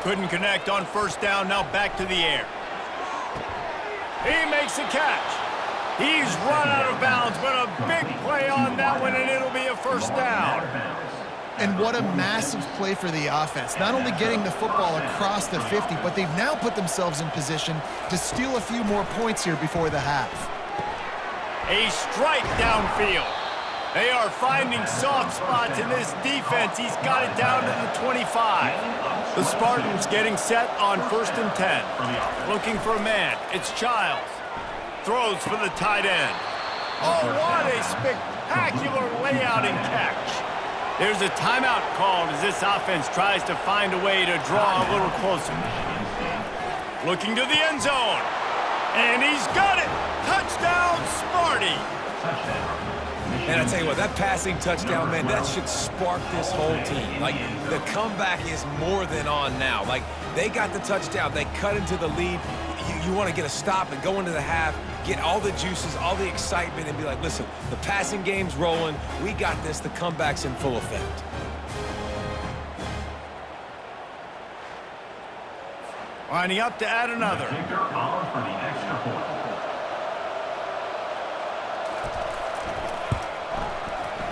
A: Couldn't connect on first down, now back to the air. He makes a catch. He's run out of bounds, but a big play on that one, and it'll be a first down.
C: And what a massive play for the offense. Not only getting the football across the 50, but they've now put themselves in position to steal a few more points here before the half.
A: A strike downfield. They are finding soft spots in this defense. He's got it down to the 25. The Spartans getting set on 1st and 10. Looking for a man. It's Childs. Throws for the tight end. Oh, what a spectacular layout and catch. There's a timeout called as this offense tries to find a way to draw a little closer. Looking to the end zone. And he's got it. Touchdown, Sparty.
B: And I tell you what, that passing touchdown, man, that should spark this whole team. Like, the comeback is more than on now. Like, they got the touchdown. They cut into the lead. You want to get a stop and go into the half, get all the juices, all the excitement, and be like, listen, the passing game's rolling. We got this. The comeback's in full effect.
A: Lining up to add another.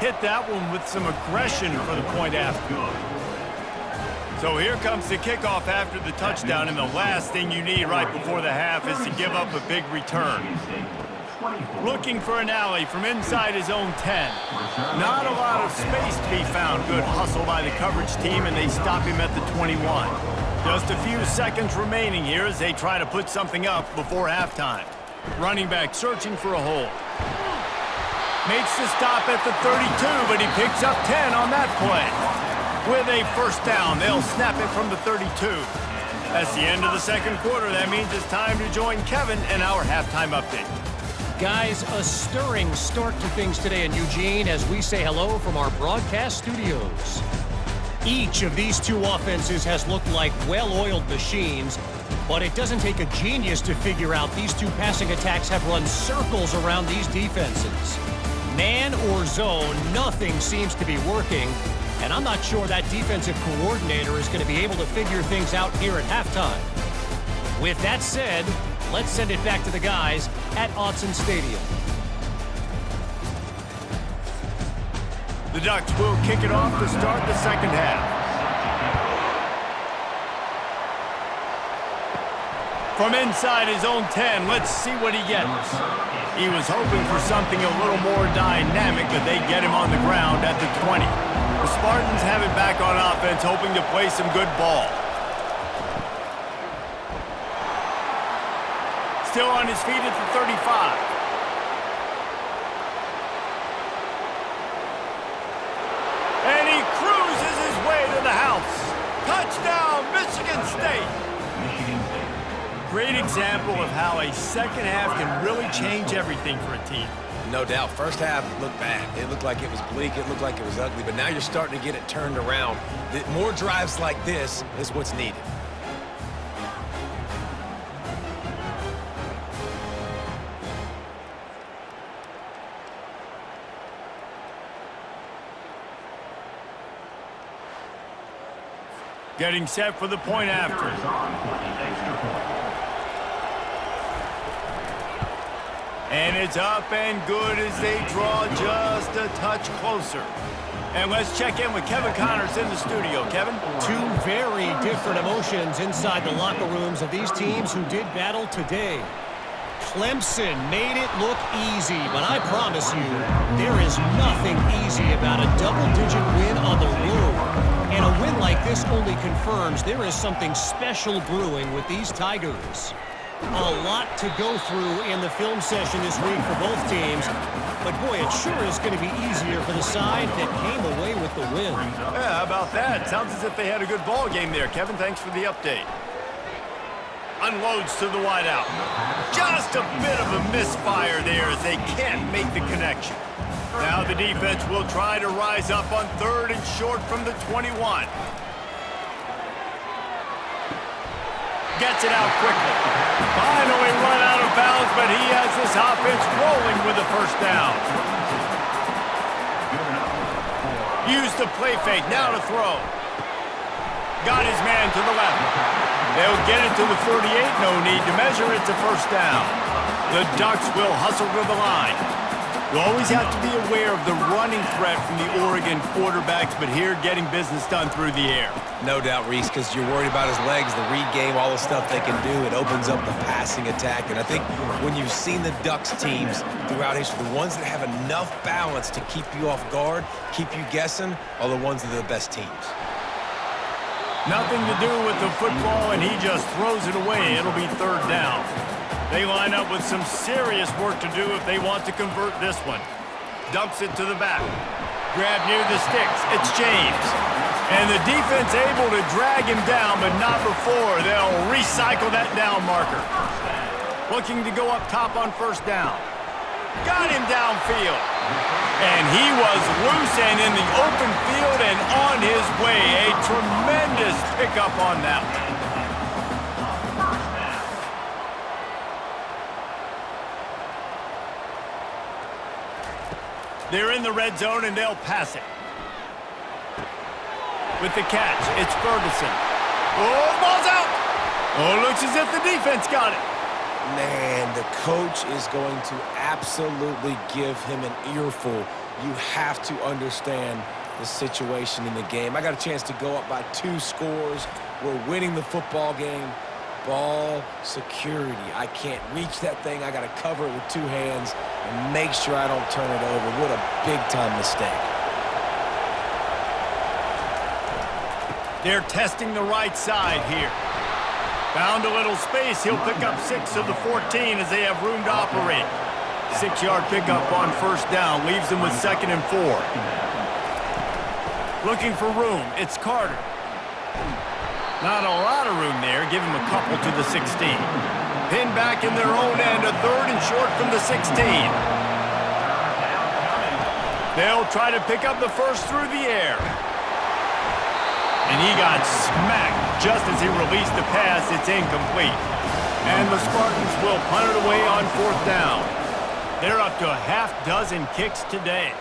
A: Hit that one with some aggression for the point after. So here comes the kickoff after the touchdown, and the last thing you need right before the half is to give up a big return. Looking for an alley from inside his own 10. Not a lot of space to be found. Good hustle by the coverage team, and they stop him at the 21. Just a few seconds remaining here as they try to put something up before halftime. Running back searching for a hole. Makes the stop at the 32, but he picks up 10 on that play. With a first down, they'll snap it from the 32. That's the end of the second quarter. That means it's time to join Kevin in our halftime update.
D: Guys, a stirring start to things today in Eugene as we say hello from our broadcast studios. Each of these two offenses has looked like well-oiled machines, but it doesn't take a genius to figure out these two passing attacks have run circles around these defenses. Man or zone, nothing seems to be working, and I'm not sure that defensive coordinator is going to be able to figure things out here at halftime. With that said, let's send it back to the guys at Autzen Stadium.
A: The Ducks will kick it off to start the second half. From inside his own 10, let's see what he gets. He was hoping for something a little more dynamic, but they get him on the ground at the 20. The Spartans have it back on offense, hoping to play some good ball. Still on his feet at the 35. And he cruises his way to the house. Touchdown, Michigan State. Great example of how a second half can really change everything for a team.
B: No doubt. First half looked bad. It looked like it was bleak. It looked like it was ugly. But now you're starting to get it turned around. More drives like this is what's needed.
A: Getting set for the point after. And it's up and good as they draw just a touch closer. And let's check in with Kevin Connors in the studio. Kevin?
D: Two very different emotions inside the locker rooms of these teams who did battle today. Clemson made it look easy, but I promise you, there is nothing easy about a double-digit win on the road. And a win like this only confirms there is something special brewing with these Tigers. A lot to go through in the film session this week for both teams, but boy, it sure is going to be easier for the side that came away with the win.
A: Yeah, how about that? Sounds as if they had a good ball game there. Kevin, thanks for the update. Unloads to the wideout. Just a bit of a misfire there as they can't make the connection. Now the defense will try to rise up on 3rd and short from the 21. Gets it out quickly. Finally run out of bounds, but he has this offense rolling with a first down. Used the play fake, now to throw. Got his man to the left. They'll get it to the 38, no need to measure, it's a first down. The Ducks will hustle to the line. You always have to be aware of the running threat from the Oregon quarterbacks, but here getting business done through the air.
B: No doubt, Reese, because you're worried about his legs, the read game, all the stuff they can do. It opens up the passing attack. And I think when you've seen the Ducks teams throughout history, the ones that have enough balance to keep you off guard, keep you guessing, are the ones that are the best teams.
A: Nothing to do with the football, and he just throws it away. It'll be 3rd down. They line up with some serious work to do if they want to convert this one. Dumps it to the back. Grab near the sticks. It's James. And the defense able to drag him down, but not before. They'll recycle that down marker. Looking to go up top on 1st down. Got him downfield. And he was loose and in the open field and on his way. A tremendous pickup on that one. They're in the red zone, and they'll pass it. With the catch, it's Ferguson. Oh, ball's out! Oh, looks as if the defense got it.
B: Man, the coach is going to absolutely give him an earful. You have to understand the situation in the game. I got a chance to go up by 2 scores. We're winning the football game. Ball security. I can't reach that thing. I got to cover it with 2 hands and make sure I don't turn it over. What a big-time mistake.
A: They're testing the right side here. Found a little space. He'll pick up 6 of the 14 as they have room to operate. 6-yard pickup on 1st down. Leaves them with 2nd and 4. Looking for room. It's Carter. Not a lot of room there. Give him a couple to the 16. Pinned back in their own end. A 3rd and short from the 16. They'll try to pick up the first through the air. And he got smacked just as he released the pass. It's incomplete. And the Spartans will punt it away on 4th down. They're up to a half-dozen kicks today.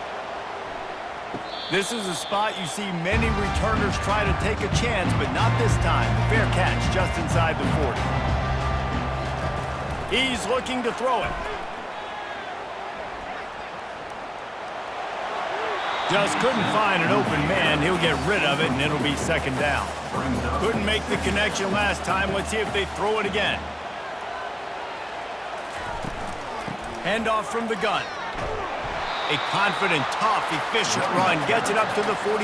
A: This is a spot you see many returners try to take a chance, but not this time. Fair catch just inside the 40. He's looking to throw it. Just couldn't find an open man. He'll get rid of it, and it'll be second down. Couldn't make the connection last time. Let's see if they throw it again. Handoff from the gun. A confident, tough, efficient run. Gets it up to the 44.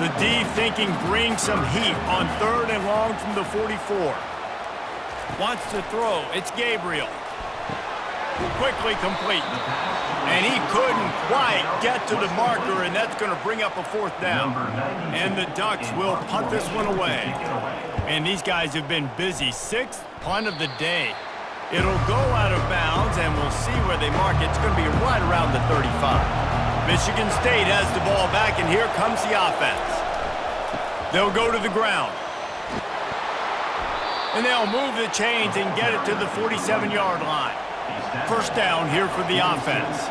A: The D thinking bring some heat on 3rd and long from the 44. Wants to throw. It's Gabriel. Quickly complete. And he couldn't quite get to the marker, and that's going to bring up a 4th down. And the Ducks will punt this one away. And these guys have been busy. 6th punt of the day. It'll go out of bounds, and we'll see where they mark it. It's going to be right around the 35. Michigan State has the ball back, and here comes the offense. They'll go to the ground. And they'll move the chains and get it to the 47-yard line. First down here for the offense.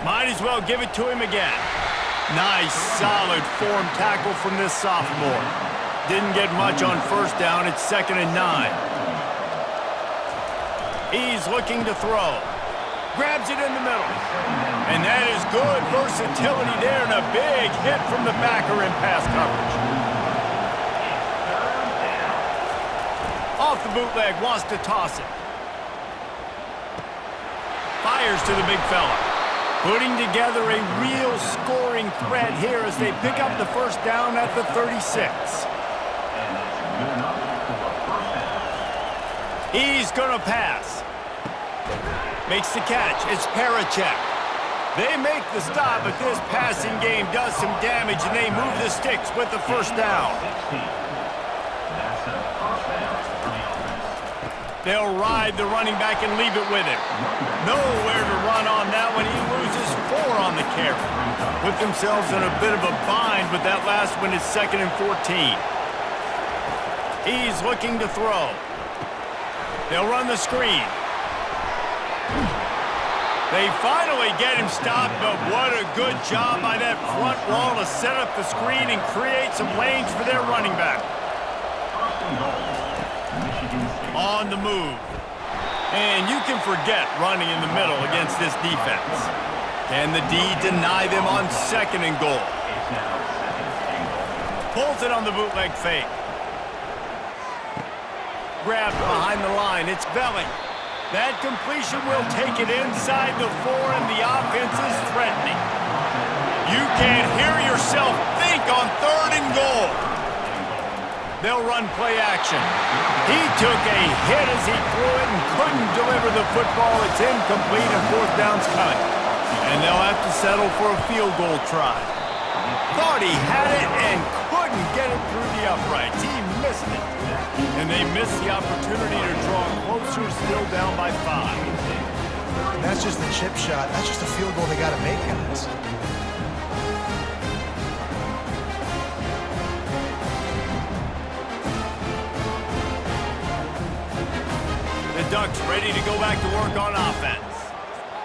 A: Might as well give it to him again. Nice, solid form tackle from this sophomore. Didn't get much on first down. It's 2nd and 9. He's looking to throw. Grabs it in the middle. And that is good versatility there, and a big hit from the backer in pass coverage. Off the bootleg, wants to toss it. Fires to the big fella. Putting together a real scoring threat here as they pick up the first down at the 36. He's gonna pass. Makes the catch. It's Parachek. They make the stop, but this passing game does some damage, and they move the sticks with the first down. They'll ride the running back and leave it with him. Nowhere to run on that one. He loses 4 on the carry. Put themselves in a bit of a bind, but that last one is 2nd and 14. He's looking to throw. They'll run the screen. They finally get him stopped, but what a good job by that front wall to set up the screen and create some lanes for their running back. On the move. And you can forget running in the middle against this defense. Can the D deny them on 2nd and goal? Pulls it on the bootleg fake. Grabbed behind the line. It's Velling. That completion will take it inside the 4, and the offense is threatening. You can't hear yourself think on 3rd and goal. They'll run play action. He took a hit as he threw it and couldn't deliver the football. It's incomplete, and 4th down's coming. And they'll have to settle for a field goal try. Thought he had it and couldn't get it through the uprights. He missed it. And they missed the opportunity to draw closer, still down by 5.
C: And that's just a chip shot. That's just a field goal they got to make, guys.
A: The Ducks ready to go back to work on offense.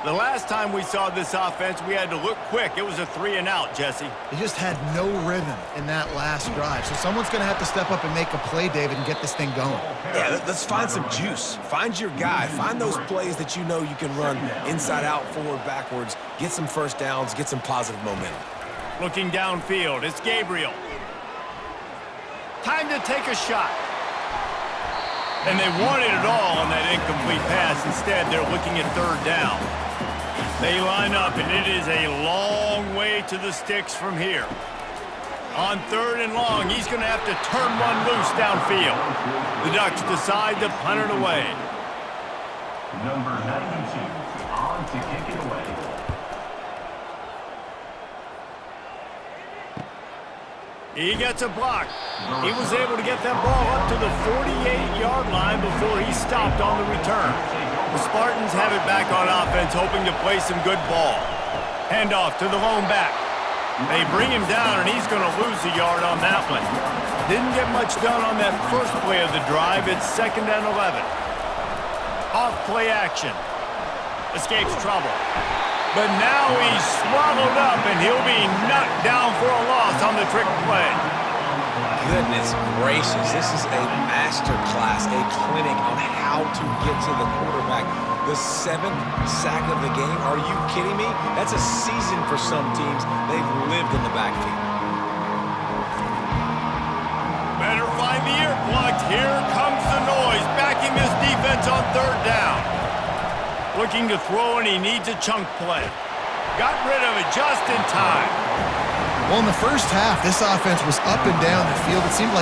A: The last time we saw this offense, we had to look quick. It was a 3 and out, Jesse.
C: They just had no rhythm in that last drive. So someone's going to have to step up and make a play, David, and get this thing going.
B: Yeah, let's find some juice. Find your guy. Find those plays that you know you can run inside out, forward, backwards. Get some first downs. Get some positive momentum.
A: Looking downfield, it's Gabriel. Time to take a shot. And they wanted it all on that incomplete pass. Instead, they're looking at 3rd down. They line up, and it is a long way to the sticks from here. On 3rd and long, he's going to have to turn one loose downfield. The Ducks decide to punt it away.
E: Number 92 on to kick it away.
A: He gets a block. He was able to get that ball up to the 48-yard line before he stopped on the return. The Spartans have it back on offense, hoping to play some good ball. Handoff to the lone back. They bring him down, and he's going to lose a yard on that one. Didn't get much done on that first play of the drive. It's 2nd and 11. Off play action. Escapes trouble. But now he's swallowed up, and he'll be knocked down for a loss on the trick play.
B: goodness gracious. This is a master class, a clinic on how to get to the quarterback. The 7th sack of the game? Are you kidding me? That's a season for some teams. They've lived in the backfield.
A: Better find the earplugs. Here comes the noise, backing this defense on 3rd down. Looking to throw, and he needs a chunk play. Got rid of it just in time.
C: Well, in the first half, this offense was up and down the field. It seemed like